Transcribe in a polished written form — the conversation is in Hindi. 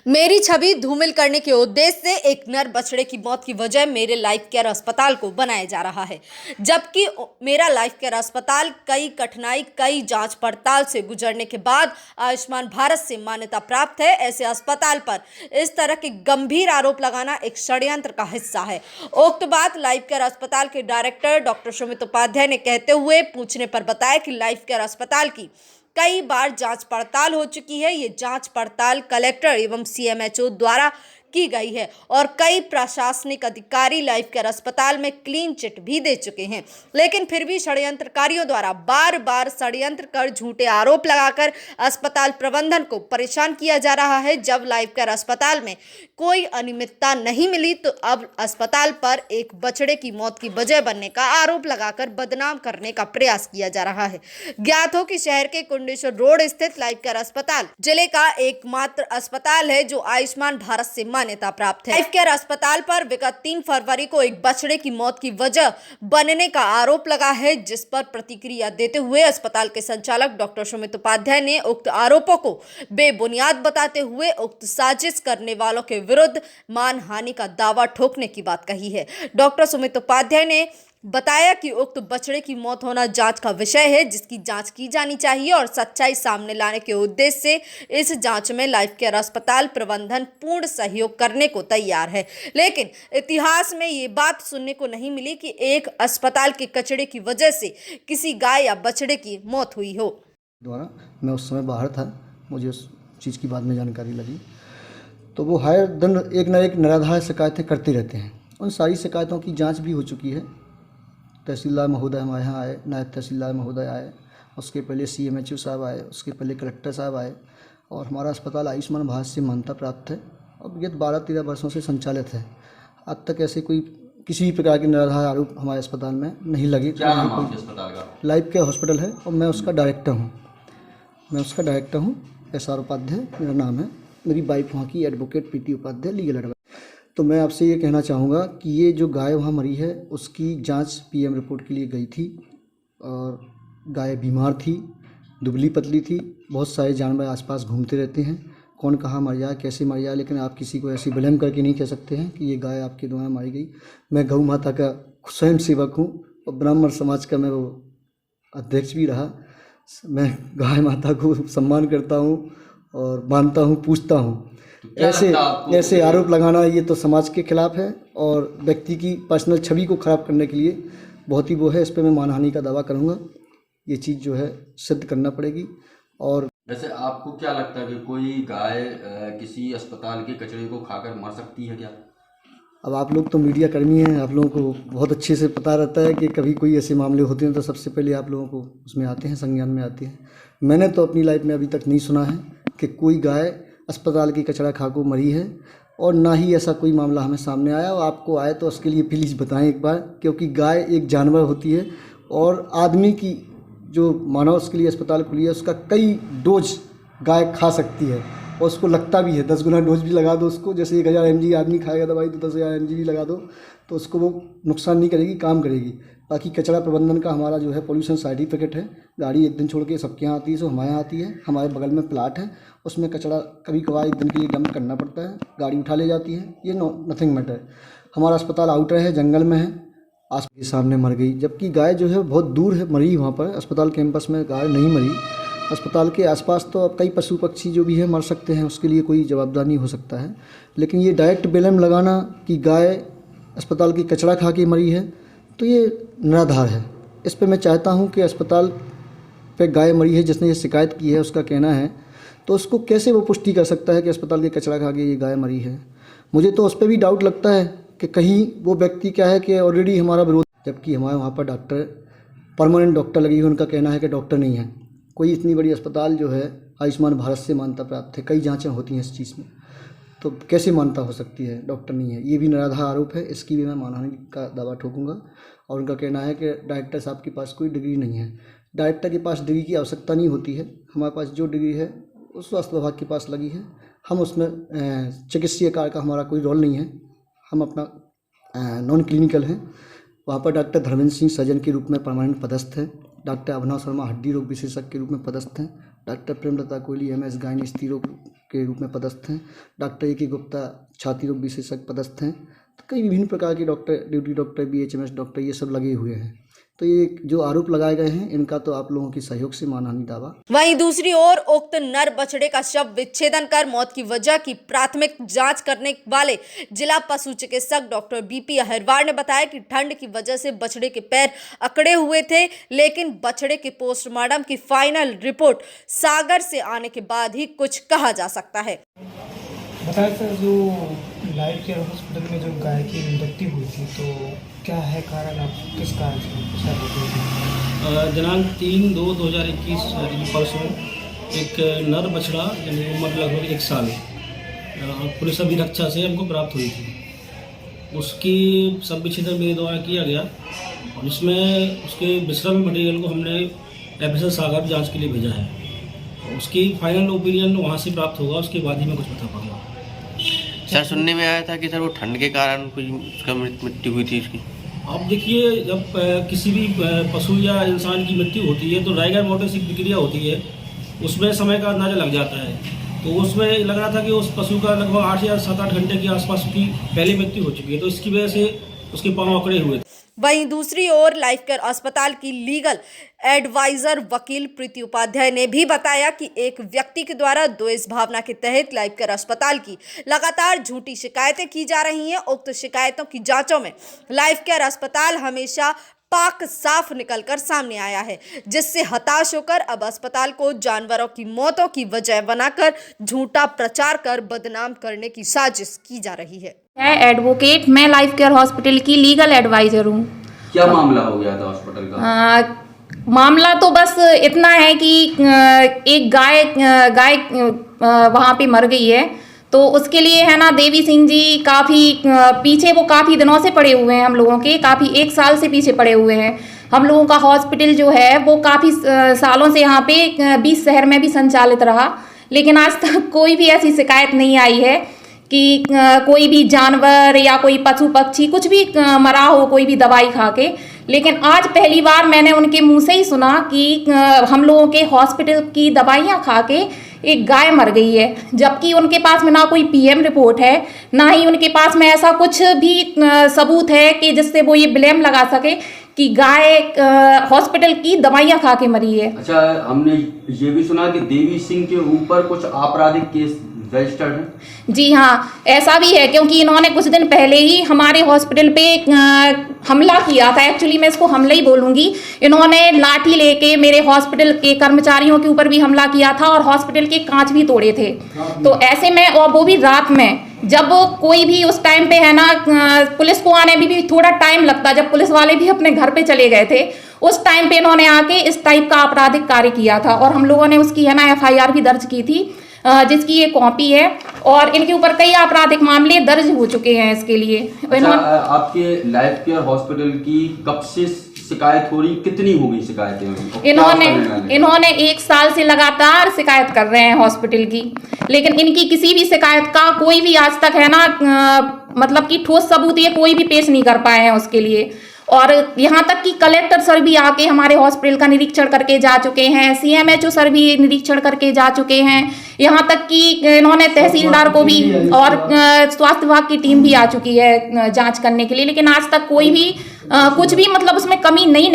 मेरी छवि धूमिल करने के उद्देश्य से एक नर बछड़े की मौत की वजह मेरे लाइफ केयर अस्पताल को बनाया जा रहा है। जबकि मेरा लाइफ केयर अस्पताल कई कठिनाई कई जांच पड़ताल से गुजरने के बाद आयुष्मान भारत से मान्यता प्राप्त है। ऐसे अस्पताल पर इस तरह के गंभीर आरोप लगाना एक षड्यंत्र का हिस्सा है। उक्त बात लाइफ केयर अस्पताल के डायरेक्टर डॉक्टर सुमित उपाध्याय ने कहते हुए पूछने पर बताया कि लाइफ केयर अस्पताल की कई बार जांच पड़ताल हो चुकी है। ये जांच पड़ताल कलेक्टर एवं सीएमएचओ द्वारा की गई है और कई प्रशासनिक अधिकारी लाइफ केयर अस्पताल में क्लीन चिट भी दे चुके हैं। लेकिन फिर भी षड्यंत्रकारियों द्वारा बार बार षड्यंत्र कर झूठे आरोप लगाकर अस्पताल प्रबंधन को परेशान किया जा रहा है। जब लाइफ केयर अस्पताल में कोई अनियमितता नहीं मिली तो अब अस्पताल पर एक बछड़े की मौत की वजह बनने का आरोप लगाकर बदनाम करने का प्रयास किया जा रहा है। ज्ञात हो कि शहर के कुंडेश्वर रोड स्थित लाइफ केयर अस्पताल जिले का एकमात्र अस्पताल है जो आयुष्मान भारत से मान्यता प्राप्त है। लाइफ केयर अस्पताल पर विगत 3 फरवरी को एक बछड़े की मौत की वजह बनने का आरोप लगा है, जिस पर प्रतिक्रिया देते हुए अस्पताल के संचालक डॉक्टर सुमित उपाध्याय ने उक्त आरोपों को बेबुनियाद बताते हुए उक्त साजिश करने वालों के विरुद्ध मानहानि का दावा ठोकने की बात कही है। डॉक्टर सुमित उपाध्याय ने बताया कि उक्त बछड़े की मौत होना जांच का विषय है, जिसकी जांच की जानी चाहिए और सच्चाई सामने लाने के उद्देश्य से इस जांच में लाइफ केयर अस्पताल प्रबंधन पूर्ण सहयोग करने को तैयार है। लेकिन इतिहास में ये बात सुनने को नहीं मिली कि एक अस्पताल के कचड़े की वजह से किसी गाय या बछड़े की मौत हुई हो। द्वारा मैं उस समय बाहर था, मुझे उस चीज़ की बाद में जानकारी लगी तो वो हर दिन एक न एक निराधार शिकायतें करते रहते हैं। उन सारी शिकायतों की जांच भी हो चुकी है। तहसीलदार महोदय हमारे यहाँ आए, नायब तहसीलदार महोदय आए, उसके पहले सीएमएचओ साहब आए, उसके पहले कलेक्टर साहब आए और हमारा अस्पताल आयुष्मान भारत से मान्यता प्राप्त है और विगत 12-13 वर्षों से संचालित है। आज तक ऐसे कोई किसी भी प्रकार के निराधार आरोप हमारे अस्पताल में नहीं लगे। क्या नाम है आपके अस्पताल का? लाइफ केयर हॉस्पिटल है और मैं उसका डायरेक्टर हूँ। SR उपाध्याय मेरा नाम है। मेरी वाइफ वहाँ की advocate PT Upadhyay legal adviser. तो मैं आपसे ये कहना चाहूँगा कि ये जो गाय वहाँ मरी है उसकी जांच PM रिपोर्ट के लिए गई थी और गाय बीमार थी, दुबली पतली थी। बहुत सारे जानवर आसपास घूमते रहते हैं, कौन कहाँ मर जाए कैसे मर जाए, लेकिन आप किसी को ऐसी ब्लेम करके नहीं कह सकते हैं कि ये गाय आपके द्वारा मारी गई। मैं गौ माता का स्वयं सेवक हूँ और ब्राह्मण समाज का मैं वो अध्यक्ष भी रहा। मैं गाय माता को सम्मान करता हूँ और मानता हूँ, पूजता हूँ। ऐसे आरोप लगाना ये तो समाज के खिलाफ है और व्यक्ति की पर्सनल छवि को ख़राब करने के लिए बहुत ही वो है। इस पर मैं मानहानि का दावा करूँगा। ये चीज़ जो है सिद्ध करना पड़ेगी। और वैसे आपको क्या लगता है कि कोई गाय किसी अस्पताल के कचरे को खाकर मर सकती है क्या? अब आप लोग तो मीडिया कर्मी हैं, आप लोगों को बहुत अच्छे से पता रहता है कि कभी कोई ऐसे मामले होते हैं तो सबसे पहले आप लोगों को उसमें आते हैं, संज्ञान में आते हैं। मैंने तो अपनी लाइफ में अभी तक नहीं सुना है कि कोई गाय अस्पताल की कचरा खा को मरी है और ना ही ऐसा कोई मामला हमें सामने आया। और आपको आए तो उसके लिए प्लीज़ बताएं एक बार, क्योंकि गाय एक जानवर होती है और आदमी की जो मानव उसके लिए अस्पताल खुली है उसका कई डोज गाय खा सकती है और उसको लगता भी है। 10 गुना डोज भी लगा दो उसको, जैसे 1000 mg आदमी खाएगा दवाई तो 10,000 mg भी लगा दो तो उसको वो नुकसान नहीं करेगी, काम करेगी। बाकी कचरा प्रबंधन का हमारा जो है पोल्यूशन सर्टिफिकेट है। गाड़ी एक दिन छोड़ के सबके यहाँ आती है, सो हमारे यहाँ आती है। हमारे बगल में प्लाट है, उसमें कचरा कभी कभार एक दिन के लिए डंप करना पड़ता है, गाड़ी उठा ले जाती है। ये नथिंग मैटर। हमारा अस्पताल आउटर है, जंगल में है, आस के सामने मर गई, जबकि गाय जो है बहुत दूर है मरी। वहाँ पर अस्पताल कैंपस में गाय नहीं मरी। अस्पताल के आसपास तो अब कई पशु पक्षी जो भी है मर सकते हैं, उसके लिए कोई जवाबदार नहीं हो सकता है। लेकिन ये डायरेक्ट ब्लेम लगाना कि गाय अस्पताल की कचरा खा के मरी है तो ये निराधार है। इस पे मैं चाहता हूँ कि अस्पताल पे गाय मरी है जिसने ये शिकायत की है, उसका कहना है तो उसको कैसे वो पुष्टि कर सकता है कि अस्पताल के कचरा खा के ये गाय मरी है। मुझे तो उस पर भी डाउट लगता है कि कहीं वो व्यक्ति क्या है कि ऑलरेडी हमारा विरोध, जबकि हमारे वहाँ पर डॉक्टर परमानेंट डॉक्टर लगी हुई, उनका कहना है कि डॉक्टर नहीं है। कोई इतनी बड़ी अस्पताल जो है आयुष्मान भारत से मान्यता प्राप्त है, कई जाँचें होती हैं इस चीज़ में, तो कैसे मान्यता हो सकती है डॉक्टर नहीं है? ये भी निराधार आरोप है। इसकी भी मैं मानहानि का दावा ठोकूंगा। और उनका कहना है कि डायरेक्टर साहब के पास कोई डिग्री नहीं है। डायरेक्टर के पास डिग्री की आवश्यकता नहीं होती है। हमारे पास जो डिग्री है वो स्वास्थ्य विभाग के पास लगी है। हम उसमें चिकित्सीय कार्य का हमारा कोई रोल नहीं है। हम अपना नॉन क्लिनिकल हैं। वहाँ पर डॉक्टर धर्मेंद्र सिंह सजन के रूप में परमानेंट पदस्थ हैं। डॉक्टर अभिनव शर्मा हड्डी रोग विशेषज्ञ के रूप में पदस्थ हैं। Doctor Premlata Kohli MS gynae स्त्री रोग के रूप में पदस्थ हैं। डॉक्टर AK गुप्ता छाती रोग विशेषज्ञ पदस्थ हैं। तो कई विभिन्न प्रकार के doctor, duty doctor, BHMS doctor, ये सब लगे हुए हैं। तो ये जो आरोप लगाए गए हैं, इनका तो आप लोगों के सहयोग से मानहानि दावा। वहीं दूसरी ओर उक्त नर बछड़े का शव विच्छेदन कर मौत की वजह की प्राथमिक जांच करने वाले जिला पशु चिकित्सक डॉक्टर BP अहिरवार ने बताया कि ठंड की वजह से बछड़े के पैर अकड़े हुए थे, लेकिन बछड़े के पोस्टमार्टम की फाइनल रिपोर्ट सागर से आने के बाद ही कुछ कहा जा सकता है। बताया सर, जो लाइफ केयर हॉस्पिटल में जो गाय की मृत्यु हुई थी, तो क्या है कारण, आप किस कारण से? दिनांक 3/2/2021 परसों एक नर बछड़ा यानी उम्र लगभग 1 साल पुलिस अभिरक्षा से हमको प्राप्त हुई थी। उसकी सब विच्छेदन मेरे द्वारा किया गया और इसमें उसके विश्रम मटेरियल को हमने FSL सागर जांच के लिए भेजा है। उसकी फाइनल ओपिनियन वहाँ से प्राप्त होगा, उसके बाद ही मैं कुछ बता पाऊँगा। सर, सुनने में आया था कि सर वो ठंड के कारण कुछ उसका मृत्यु हुई थी उसकी। अब देखिए, जब किसी भी पशु या इंसान की मृत्यु होती है तो राइगर मोर्टिस की प्रक्रिया होती है, उसमें समय का अंदाजा लग जाता है। तो उसमें लग रहा था कि उस पशु का लगभग 8 या 7-8 घंटे के आसपास की पहले मृत्यु हो चुकी है, तो इसकी वजह से उसके पाँव अकड़े हुए थे। वहीं दूसरी ओर लाइफ केयर अस्पताल की लीगल एडवाइजर वकील प्रीति उपाध्याय ने भी बताया कि एक व्यक्ति के द्वारा द्वेष भावना के तहत लाइफ केयर अस्पताल की लगातार झूठी शिकायतें की जा रही हैं। उक्त शिकायतों की जांचों में लाइफ केयर अस्पताल हमेशा पाक साफ निकलकर सामने आया है, जिससे हताश होकर अब अस्पताल को जानवरों की मौतों की वजह बनाकर झूठा प्रचार कर बदनाम करने की साजिश की जा रही है। एडवोकेट, मैं लाइफ केयर हॉस्पिटल की लीगल एडवाइजर हूँ। क्या मामला हो गया था हॉस्पिटल का? मामला तो बस इतना है कि एक गाय वहाँ पे मर गई है, तो उसके लिए है ना देवी सिंह जी काफ़ी पीछे, वो काफ़ी दिनों से पड़े हुए हैं हम लोगों के, काफ़ी 1 साल से पीछे पड़े हुए हैं। हम लोगों का हॉस्पिटल जो है वो काफ़ी सालों से यहाँ पे 20 शहर में भी संचालित रहा, लेकिन आज तक कोई भी ऐसी शिकायत नहीं आई है कि कोई भी जानवर या कोई पशु पक्षी कुछ भी मरा हो कोई भी दवाई खा के। लेकिन आज पहली बार मैंने उनके मुंह से ही सुना कि हम लोगों के हॉस्पिटल की दवाइयाँ खा के एक गाय मर गई है, जबकि उनके पास में ना कोई PM रिपोर्ट है, ना ही उनके पास में ऐसा कुछ भी सबूत है कि जिससे वो ये ब्लेम लगा सके कि गाय हॉस्पिटल की दवाइयाँ खा के मरी है। अच्छा, हमने ये भी सुना कि देवी सिंह के ऊपर कुछ आपराधिक केस रजिस्टर्ड है। जी हाँ, ऐसा भी है, क्योंकि इन्होंने कुछ दिन पहले ही हमारे हॉस्पिटल पे हमला किया था। एक्चुअली मैं इसको हमला ही बोलूँगी। इन्होंने लाठी लेके मेरे हॉस्पिटल के कर्मचारियों के ऊपर भी हमला किया था और हॉस्पिटल के कांच भी तोड़े थे। तो ऐसे में, और वो भी रात में, जब कोई भी उस टाइम पे है ना, पुलिस को आने भी थोड़ा टाइम लगता, जब पुलिस वाले भी अपने घर पे चले गए थे, उस टाइम पे इन्होंने आके इस टाइप का आपराधिक कार्य किया था और हम लोगों ने उसकी है ना FIR भी दर्ज की थी, जिसकी ये कॉपी है, और इनके ऊपर कई आपराधिक मामले दर्ज हो चुके हैं इसके लिए। अच्छा, आपके लाइफ केयर हॉस्पिटल की कब से शिकायत हो रही, कितनी हो गई शिकायतें? इन्होंने 1 साल से लगातार शिकायत कर रहे हैं हॉस्पिटल की, लेकिन इनकी किसी भी शिकायत का कोई भी आज तक है ना मतलब कि ठोस सबूत ये कोई भी पेश नहीं कर पाए हैं उसके लिए। और यहाँ तक कि कलेक्टर सर भी आके हमारे हॉस्पिटल का निरीक्षण करके जा चुके हैं, CMHO सर भी निरीक्षण करके जा चुके हैं, यहाँ तक कि इन्होंने तहसीलदार को भी और स्वास्थ्य विभाग की टीम भी आ चुकी है जांच करने के लिए, लेकिन आज तक कोई भी कुछ भी मतलब उसमें कमी नहीं